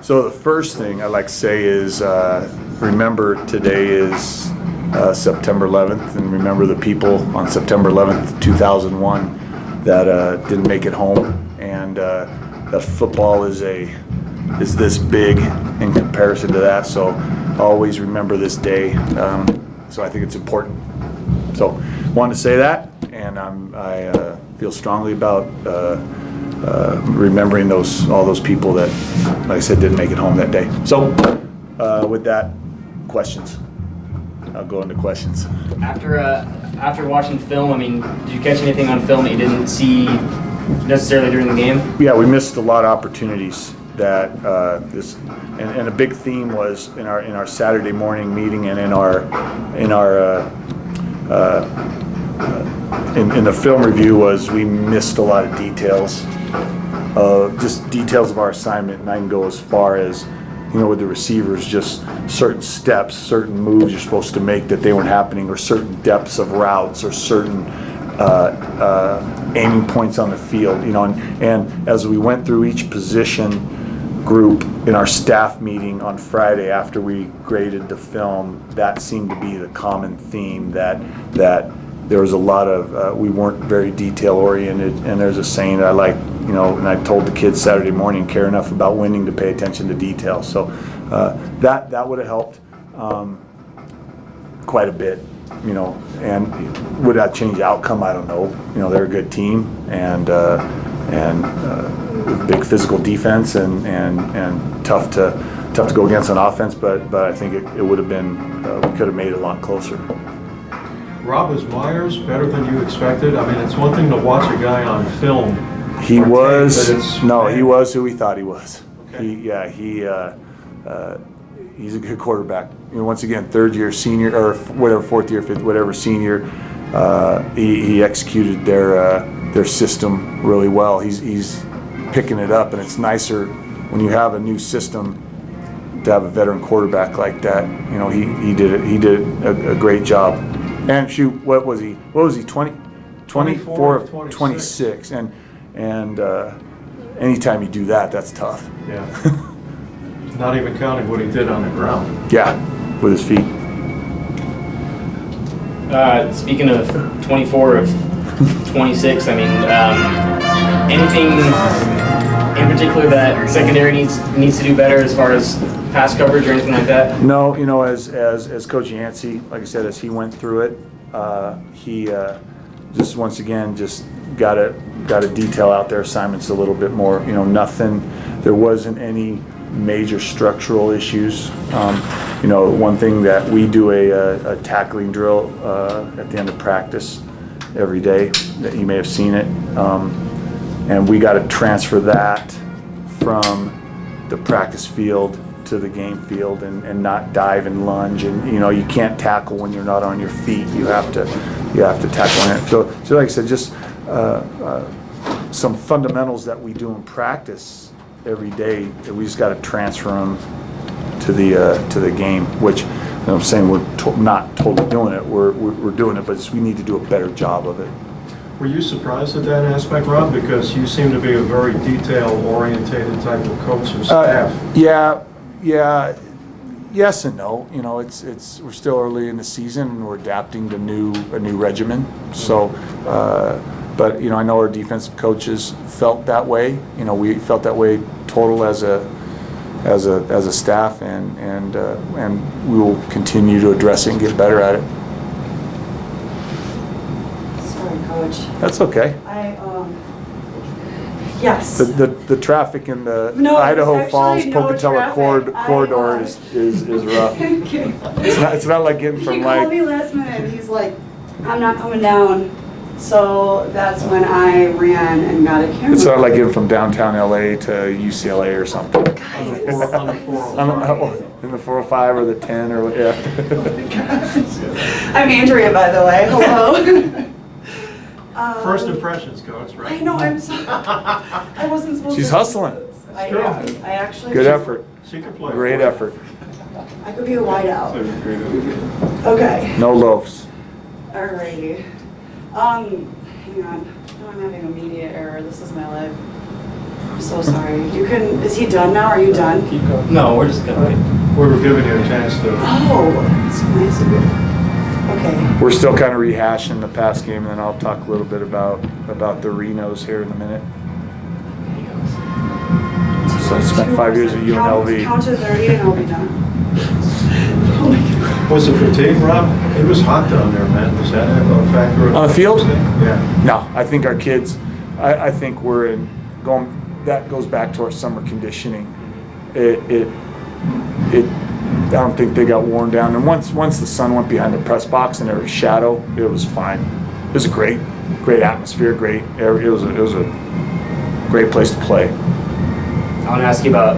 So the first thing I'd like to say is remember today is September 11th, and remember the people on September 11th, 2001 that didn't make it home, and that football is this big in comparison to that. So always remember this day. So I think it's important. So wanted to say that, and I feel strongly about remembering all those people that, like I said, didn't make it home that day. So with that, questions. I'll go into questions. After watching film, I mean, did you catch anything on film that you didn't see necessarily during the game? Yeah, we missed a lot of opportunities that and a big theme was in our Saturday morning meeting and in the film review was we missed a lot of details, just details of our assignment, and I can go as far as, with the receivers, just certain steps, certain moves you're supposed to make that they weren't happening, or certain depths of routes, or certain aiming points on the field, and as we went through each position group in our staff meeting on Friday after we graded the film, that seemed to be the common theme, that there was a lot of, we weren't very detail oriented, and there's a saying that I like, and I told the kids Saturday morning, care enough about winning to pay attention to detail. So that would have helped quite a bit, and would that change the outcome? I don't know. They're a good team, and big physical defense, and tough to go against on offense, but I think it would have been, we could have made it a lot closer. Rob, is Myers better than you expected? I mean, it's one thing to watch a guy on film. He was who we thought he was. Okay. He's a good quarterback. Once again, third year senior, or whatever, fourth year, fifth, whatever senior. He executed their system really well. He's picking it up, and it's nicer when you have a new system to have a veteran quarterback like that. He did it. He did a great job. And shoot, what was he? 24 of 26. And anytime you do that, that's tough. Yeah. Not even counting what he did on the ground. Yeah, with his feet. Speaking of 24 of 26, I mean, anything in particular that secondary needs to do better as far as pass coverage or anything like that? No, as Coach Yancey, like I said, as he went through it, he just once again just got to detail out their assignments a little bit more. There wasn't any major structural issues. One thing that we do a tackling drill at the end of practice every day, that you may have seen it, and we got to transfer that from the practice field to the game field, and not dive and lunge, and you can't tackle when you're not on your feet. You have to tackle on it. So like I said, just some fundamentals that we do in practice every day, we just got to transfer them to the game, which I'm saying we're not totally doing it. We're doing it, but we need to do a better job of it. Were you surprised at that aspect, Rob? Because you seem to be a very detail-orientated type of coach or staff. Yeah, yes and no. We're still early in the season, and we're adapting to a new regimen. So, but I know our defensive coaches felt that way. We felt that way total as a staff, and we will continue to address it and get better at it. Sorry, Coach. That's okay. Yes. The traffic in the Idaho Falls Pocatello corridor is rough. Okay. It's not like getting from He called me last minute, and he's like, "I'm not coming down." So that's when I ran and got a camera. It's not like getting from downtown LA to UCLA or something. On the 405. In the 405 or the 10 or yeah. Oh my gosh. I'm Andrea, by the way. Hello. First impressions, Coach, right? I know, I'm sorry. I wasn't supposed She's to. hustling. I am. I actually. Good effort. She could play. Great effort. I could be a wideout. Okay. No loafs. Alrighty. Hang on. No, I'm having a media error. This is my life. I'm so sorry. You can, is he done now? Are you done? Keep going. No, we're just gonna. We were giving you a chance to. Oh, that's nice of you. Okay. We're still kind of rehashing the past game, and then I'll talk a little bit about the Renos here in a minute. So I spent 5 years at UNLV. Count to 30 and I'll be done. Was it fatigue, Rob? It was hot down there, man. Was that a factor? On the field? Yeah. No, I think our kids, I think we're in going. That goes back to our summer conditioning. I don't think they got worn down. And once the sun went behind the press box and there was shadow, it was fine. It was a great atmosphere. It was a great place to play. I want to ask you about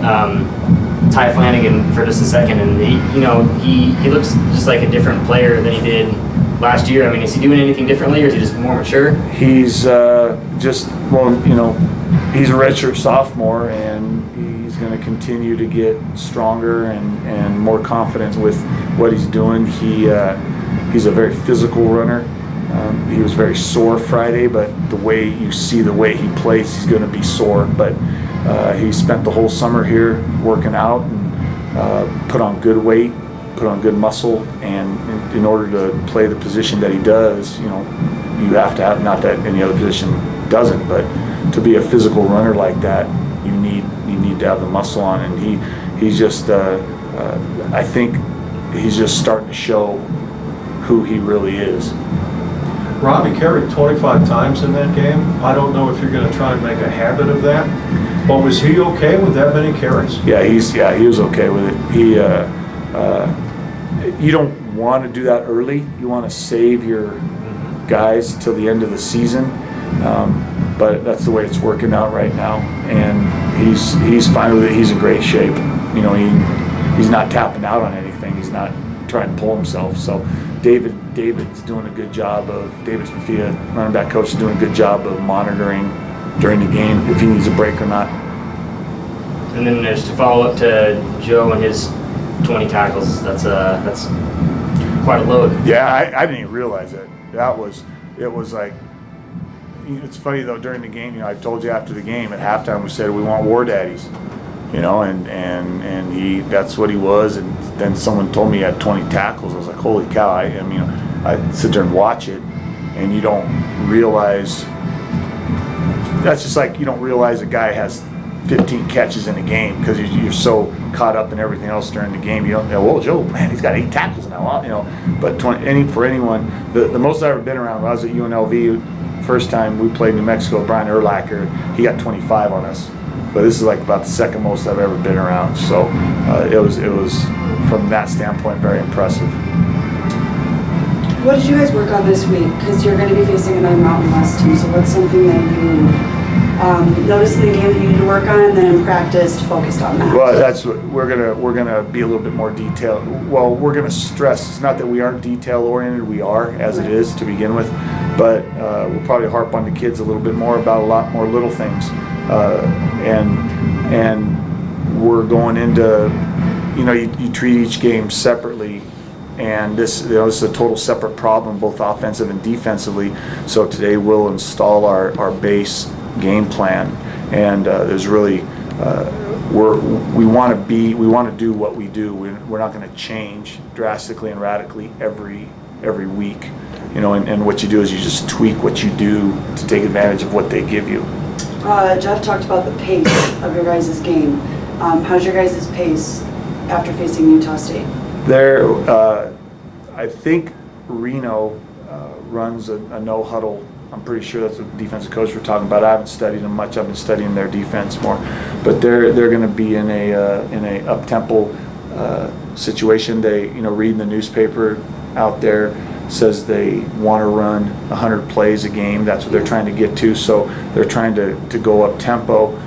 Ty Flanagan for just a second, and he looks just like a different player than he did last year. I mean, is he doing anything differently, or is he just more mature? He's he's a redshirt sophomore, and he's going to continue to get stronger and more confident with what he's doing. He's a very physical runner. He was very sore Friday, but the way he plays, he's going to be sore. But he spent the whole summer here working out and put on good weight, put on good muscle, and in order to play the position that he does, you have to have, not that any other position doesn't, but to be a physical runner like that, you need to have the muscle on, and he's just I think he's just starting to show who he really is. Robbie carried 25 times in that game. I don't know if you're going to try and make a habit of that, but was he okay with that many carries? Yeah, he was okay with it. You don't want to do that early. You want to save your guys till the end of the season, but that's the way it's working out right now, and he's fine with it. He's in great shape. He's not tapping out on anything. He's not trying to pull himself. So David's doing a good job David Fafia, running back coach, is doing a good job of monitoring during the game if he needs a break or not. And then just to follow up to Joe and his 20 tackles, that's quite a load. Yeah, I didn't even realize it. It was like, it's funny though, during the game, I told you after the game at halftime, we said we want war daddies, and he, that's what he was. And then someone told me he had 20 tackles. I was like, holy cow. I sit there and watch it, and you don't realize, that's just like you don't realize a guy has 15 catches in a game because you're so caught up in everything else during the game. You don't know, well, Joe, man, he's got 8 tackles now. But for anyone, the most I've ever been around, when I was at UNLV, first time we played New Mexico, Brian Urlacher, he got 25 on us. But this is like about the second most I've ever been around. So it was from that standpoint very impressive. What did you guys work on this week? Because you're going to be facing another Mountain West team. So what's something that you noticed in the game that you need to work on, and then in practice focused on that? Well, that's what we're gonna be a little bit more detailed. Well, we're gonna stress, it's not that we aren't detail oriented, we are as it is to begin with, but we'll probably harp on the kids a little bit more about a lot more little things, and we're going into, you treat each game separately. And this is a total separate problem, both offensive and defensively. So today we'll install our base game plan, and there's really we want to do what we do. We're not going to change drastically and radically every week, and what you do is you just tweak what you do to take advantage of what they give you. Jeff talked about the pace of your guys' game. How's your guys' pace after facing Utah State? I think Reno runs a no huddle. I'm pretty sure that's what the defensive coach we're talking about. I haven't studied them much. I've been studying their defense more, but they're going to be in a up tempo situation. They reading the newspaper out there says they want to run 100 plays a game. That's what they're trying to get to. So they're trying to go up tempo.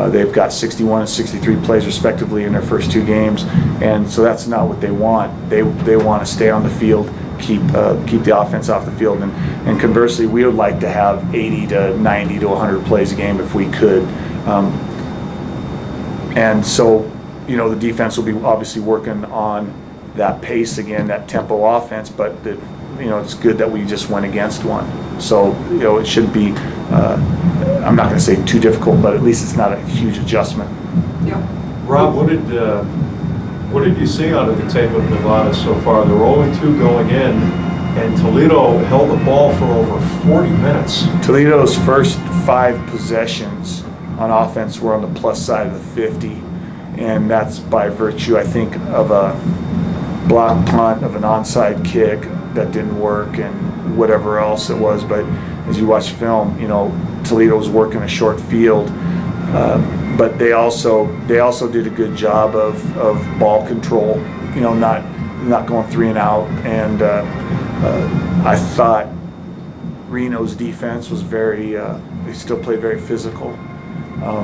They've got 61 and 63 plays respectively in their first 2 games, and so that's not what they want. They want to stay on the field, keep the offense off the field, and conversely, we would like to have 80 to 90 to 100 plays a game if we could. And so, the defense will be obviously working on that pace again, that tempo offense, but it's good that we just went against one. So, it should be. I'm not going to say too difficult, but at least it's not a huge adjustment. Yep. Rob, what did you see out of the tape of Nevada so far? They're 0-2 going in, and Toledo held the ball for over 40 minutes. Toledo's first 5 possessions on offense were on the plus side of the 50, and that's by virtue, I think, of a block punt, of an onside kick that didn't work, and whatever else it was. But as you watch film, Toledo was working a short field, but they also did a good job of ball control, not going 3 and out. And I thought Reno's defense was they still played very physical.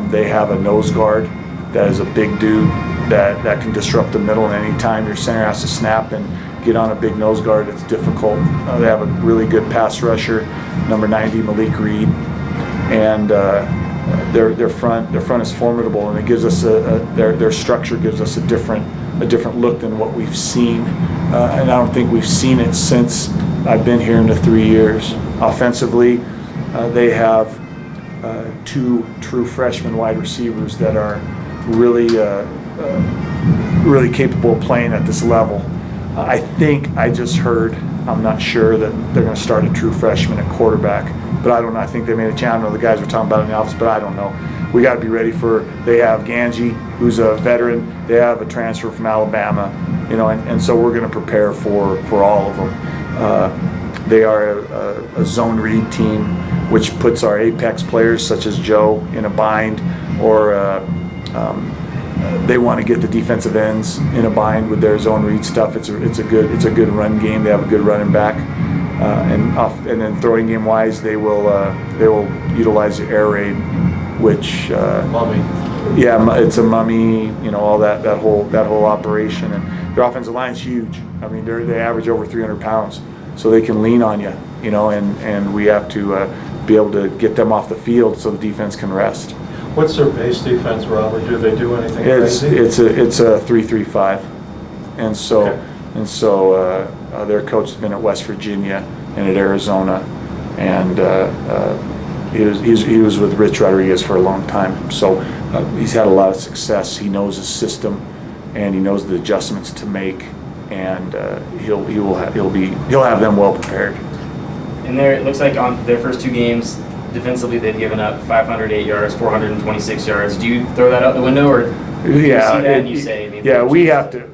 They have a nose guard that is a big dude that can disrupt the middle, and anytime your center has to snap and get on a big nose guard, it's difficult. They have a really good pass rusher, number 90, Malik Reed, and their front is formidable, and it gives us their structure gives us a different look than what we've seen, and I don't think we've seen it since I've been here in the 3 years. Offensively, they have 2 true freshman wide receivers that are really capable of playing at this level. I think I just heard, I'm not sure, that they're going to start a true freshman at quarterback, but I don't know. I think they made a change. I don't know the guys were talking about it in the office, but I don't know. We got to be ready they have Ganji, who's a veteran. They have a transfer from Alabama, and so we're going to prepare for all of them. They are a zone read team, which puts our apex players such as Joe in a bind, or they want to get the defensive ends in a bind with their zone read stuff. It's a good run game. They have a good running back, and then throwing game wise, they will utilize the air raid, which Mummy. Yeah, it's a mummy. All that whole operation, and their offensive line is huge. I mean, they average over 300 pounds, so they can lean on you. And we have to be able to get them off the field so the defense can rest. What's their base defense, Robert? Do they do anything It's crazy? it's a 3-3-5, and so Okay. their coach has been at West Virginia and at Arizona, and he was with Rich Rodriguez for a long time. So he's had a lot of success. He knows his system, and he knows the adjustments to make, and he'll have them well prepared. And it looks like on their first 2 games, defensively they've given up 508 yards, 426 yards. Do you throw that out the window, or do you see that and you say maybe? Yeah, we have to.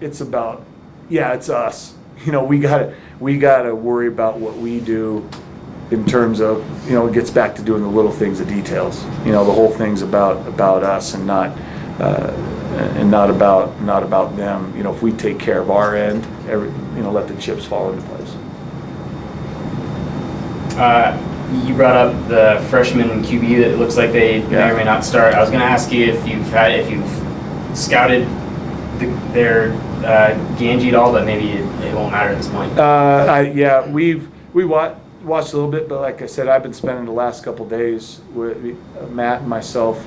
It's about. Yeah, it's us. We gotta worry about what we do in terms of, it gets back to doing the little things, the details. The whole thing's about us and not about them. If we take care of our end, let the chips fall into place. You brought up the freshman QB that looks like they may or may not start. I was going to ask you if you've scouted their Ganji at all, but maybe it won't matter at this point. We watched a little bit, but like I said, I've been spending the last couple days with Matt and myself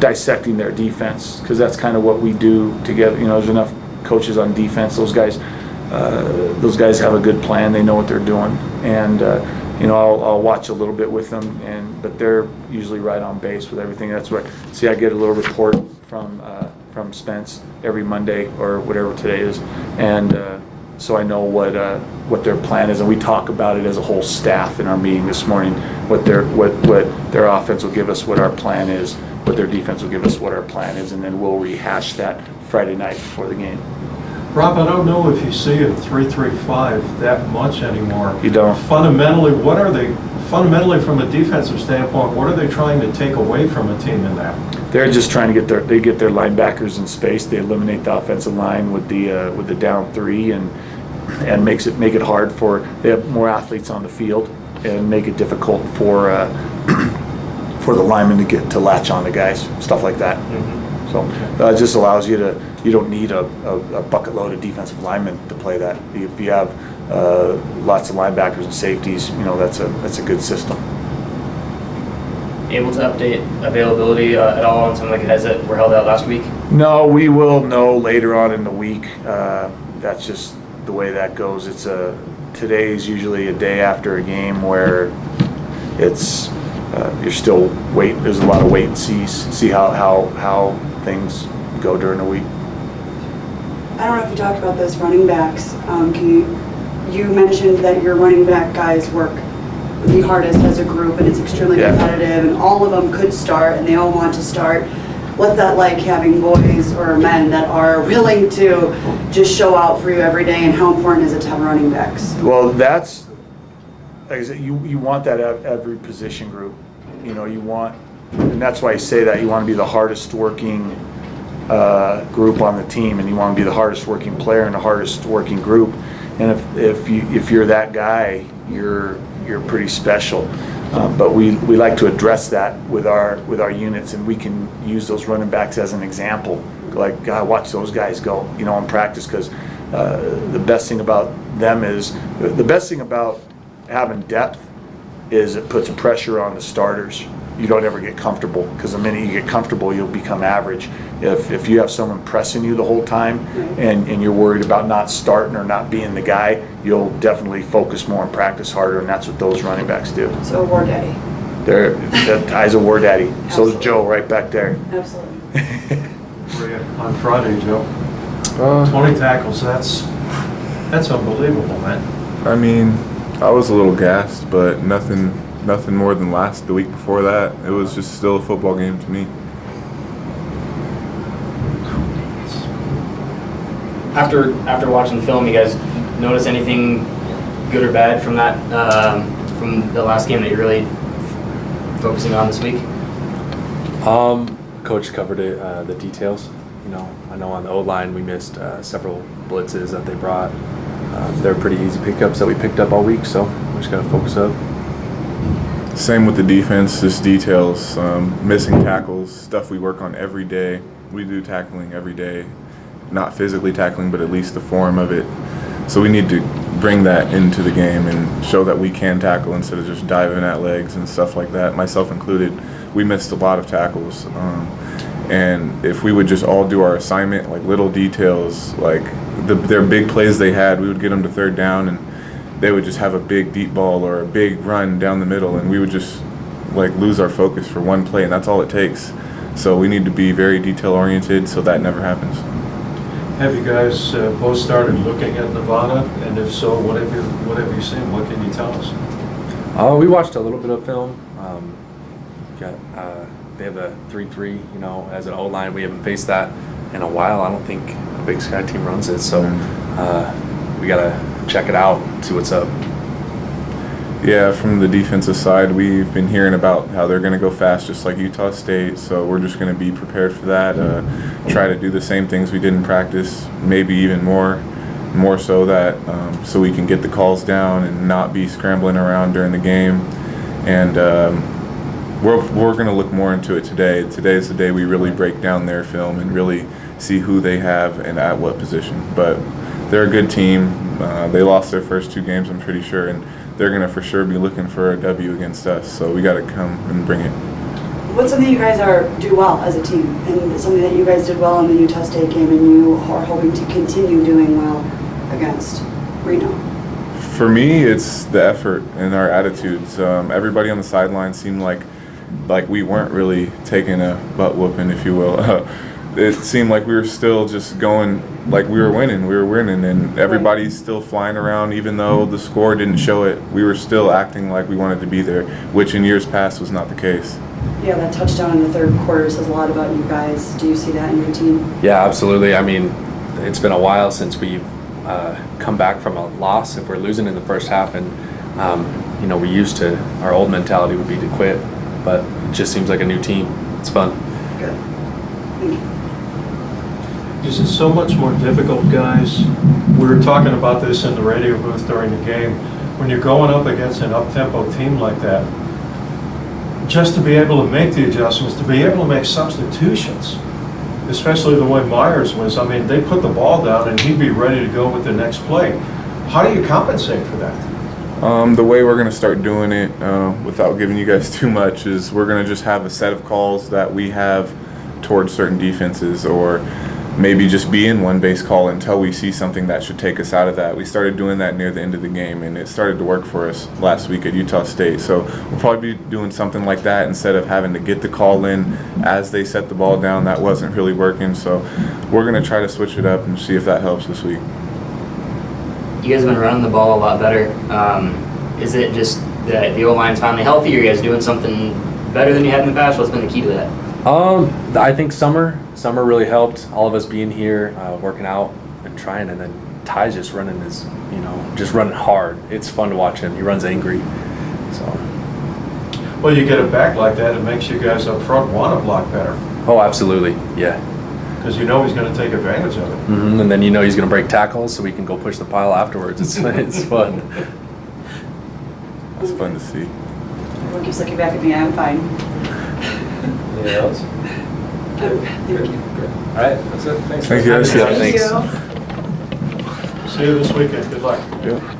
dissecting their defense, because that's kind of what we do together. There's enough coaches on defense. Those guys have a good plan. They know what they're doing, and I'll watch a little bit with them, but they're usually right on base with everything. That's what. I get a little report from Spence every Monday or whatever today is, and so I know what their plan is, and we talk about it as a whole staff in our meeting this morning. What their offense will give us, what our plan is, what their defense will give us, what our plan is, and then we'll rehash that Friday night before the game. Rob, I don't know if you see a 3-3-5 that much anymore. You don't. Fundamentally, from a defensive standpoint, what are they trying to take away from a team in that? They're just trying to get their linebackers in space. They eliminate the offensive line with the down 3, and make it hard they have more athletes on the field, and make it difficult for the linemen to latch on to guys, stuff like that. Mm-hmm. So it just allows you don't need a bucket load of defensive linemen to play that. If you have lots of linebackers and safeties, that's a good system. Able to update availability at all on some of the guys that were held out last week? No, we will know later on in the week. That's just the way that goes. Today is usually a day after a game where it's you're still there's a lot of wait and see how things go during the week. I don't know if you talked about this, running backs. You mentioned that your running back guys work the hardest as a group, and it's extremely competitive, and all of them could start, and they all want to start. What's that like, having boys or men that are willing to just show out for you every day, and how important is it to have running backs? Well, that's, like I said, you want that at every position group. You know, you want, and that's why I say that, you want to be the hardest working group on the team, and you want to be the hardest working player in the hardest working group. And if you're that guy, you're pretty special. But we like to address that with our units, and we can use those running backs as an example. Like, God, watch those guys go, in practice, because the best thing about them is, the best thing about having depth is it puts pressure on the starters. You don't ever get comfortable, because the minute you get comfortable, you'll become average. If you have someone pressing you the whole time, and you're worried about not starting or not being the guy, you'll definitely focus more and practice harder, and that's what those running backs do. So, war daddy. Ty's a war daddy. So is Joe right back there. Absolutely. Were you on Friday, Joe? 20 tackles, that's unbelievable, man. I mean, I was a little gassed, but nothing more than the week before that. It was just still a football game to me. After watching the film, you guys notice anything good or bad from that from the last game that you're really focusing on this week? Coach covered it, the details. I know on the O-line we missed several blitzes that they brought. They're pretty easy pickups that we picked up all week, so we just got to focus up. Same with the defense, just details, missing tackles, stuff we work on every day. We do tackling every day, not physically tackling, but at least the form of it. So we need to bring that into the game and show that we can tackle instead of just diving at legs and stuff like that, myself included. We missed a lot of tackles. And if we would just all do our assignment, like little details, like their big plays they had, we would get them to third down, and they would just have a big deep ball or a big run down the middle, and we would just like lose our focus for one play, and that's all it takes. So we need to be very detail oriented so that never happens. Have you guys both started looking at Nevada? And if so, what have you seen? What can you tell us? We watched a little bit of film. They have a 3-3, as an O-line. We haven't faced that in a while. I don't think a Big Sky team runs it, so we got to check it out, see what's up. Yeah, from the defensive side, we've been hearing about how they're going to go fast just like Utah State, so we're just going to be prepared for that, try to do the same things we did in practice, maybe even more so that so we can get the calls down and not be scrambling around during the game. And we're going to look more into it today. Today is the day we really break down their film and really see who they have and at what position. But they're a good team. They lost their first 2 games, I'm pretty sure, and they're going to for sure be looking for a W against us. So we got to come and bring it. What's something you guys do well as a team, and something that you guys did well in the Utah State game and you are hoping to continue doing well against Reno? For me, it's the effort and our attitudes. Everybody on the sideline seemed like we weren't really taking a butt whooping, if you will. It seemed like we were still just going like we were winning, and everybody's still flying around. Even though the score didn't show it, we were still acting like we wanted to be there, which in years past was not the case. Yeah, that touchdown in the third quarter says a lot about you guys. Do you see that in your team? Yeah, absolutely. I mean, it's been a while since we've come back from a loss. If we're losing in the first half, and we used to, our old mentality would be to quit, but it just seems like a new team. It's fun. Good. Thank you. Is it so much more difficult, guys? We were talking about this in the radio booth during the game. When you're going up against an up-tempo team like that, just to be able to make the adjustments, to be able to make substitutions, especially the way Myers was. I mean, they put the ball down and he'd be ready to go with the next play. How do you compensate for that? The way we're going to start doing it, without giving you guys too much, is we're going to just have a set of calls that we have towards certain defenses, or maybe just be in one base call until we see something that should take us out of that. We started doing that near the end of the game, and it started to work for us last week at Utah State. So we'll probably be doing something like that instead of having to get the call in as they set the ball down. That wasn't really working. So we're going to try to switch it up and see if that helps this week. You guys have been running the ball a lot better. Is it just that the O-line's finally healthy, or are you guys doing something better than you had in the past? What's been the key to that? I think summer really helped. All of us being here, working out and trying, and then Ty's just running just running hard. It's fun to watch him. He runs angry. So. Well, you get it back like that, it makes you guys up front want to block better. Oh, absolutely. Yeah. Because you know he's going to take advantage of it. Mm-hmm. And then he's going to break tackles, so we can go push the pile afterwards. It's fun. It's fun to see. Everyone keeps looking back at me. I'm fine. Anything else? Thank you. Good. All right, that's it. Thanks. Thank you guys. Yeah, Thank thanks. you. See you this weekend. Good luck. Yeah.